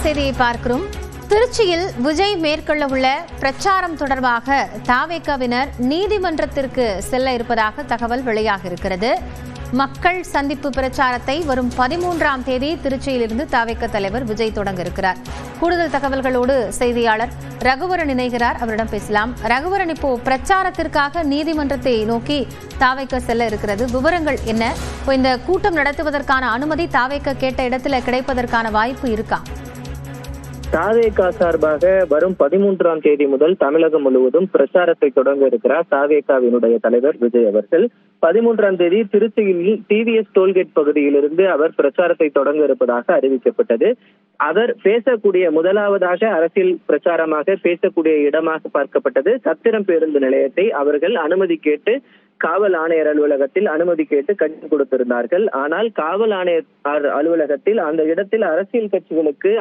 செய்தியை பார்க்கிறோம். திருச்சியில் விஜய் மேற்கொள்ள உள்ள பிரச்சாரம் தொடர்பாக தாவேகாவினர் நீதிமன்றத்திற்கு செல்ல இருப்பதாக தகவல் வெளியாக இருக்கிறது. மக்கள் சந்திப்பு பிரச்சாரத்தை வரும் 13ஆம் தேதி திருச்சியிலிருந்து தாவேகா தலைவர் விஜய் தொடங்க இருக்கிறார். கூடுதல் தகவல்களோடு செய்தியாளர் ரகுவரன் இணைகிறார். அவரிடம் பேசலாம். ரகுவரன், இப்போ பிரச்சாரத்திற்காக நீதிமன்றத்தை நோக்கி தாவேகா செல்ல இருக்கிறது. விவரங்கள் என்ன? இந்த கூட்டம் நடத்துவதற்கான அனுமதி தாவேகா கேட்ட இடத்துல கிடைப்பதற்கான வாய்ப்பு இருக்கா? தாவேகா சார்பாக வரும் 13ஆம் தேதி முதல் தமிழகம் முழுவதும் பிரச்சாரத்தை தொடங்க இருக்கிறார் தாவேகாவினுடைய தலைவர் விஜய் அவர்கள். 13ஆம் தேதி திருச்சியில் டிவிஎஸ் டோல்கேட் பகுதியிலிருந்து அவர் பிரச்சாரத்தை தொடங்க இருப்பதாக அறிவிக்கப்பட்டது. அவர் பேசக்கூடிய முதலாவதாக அரசியல் பிரச்சாரமாக பேசக்கூடிய இடமாக பார்க்கப்பட்டது சத்திரம் பேருந்து நிலையத்தை அவர்கள் அனுமதி கேட்டு காவல் ஆணையர் அலுவலகத்தில் அனுமதி கேட்டு கடிதம் கொடுத்திருந்தார்கள். ஆனால் காவல் ஆணையர் அலுவலகத்தில் அந்த இடத்தில் அரசியல் கட்சிகளுக்கு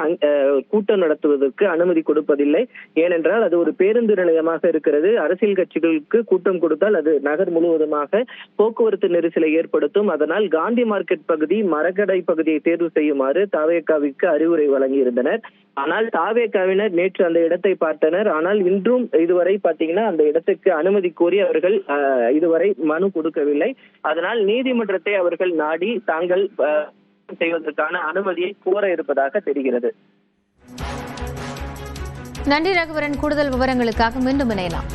கூட்டம் நடத்துவதற்கு அனுமதி கொடுப்பதில்லை. ஏனென்றால் அது ஒரு பேருந்து நிலையமாக இருக்கிறது. அரசியல் கட்சிகளுக்கு கூட்டம் கொடுத்தால் அது நகர் முழுவதுமாக போக்குவரத்து நெரிசலை ஏற்படுத்தும். அதனால் காந்தி மார்க்கெட் பகுதி, மரக்கடை பகுதியை தேர்வு செய்யுமாறு தாவேகாவிற்கு அறிவுரை வழங்கியிருந்தனர். ஆனால் தாவேகாவினர் நேற்று அந்த இடத்தை பார்த்தனர். ஆனால் இன்றும் இதுவரை பாத்தீங்கன்னா அந்த இடத்துக்கு அனுமதி கோரி அவர்கள் இதுவரை மனு கொடுக்கவில்லை. அதனால் நீதிமன்றத்தை அவர்கள் நாடி தாங்கள் செய்வதற்கான அனுமதியை கோர இருப்பதாக தெரிகிறது. நன்றி ரகுவரன். கூடுதல் விவரங்களுக்காக மீண்டும் இணையலாம்.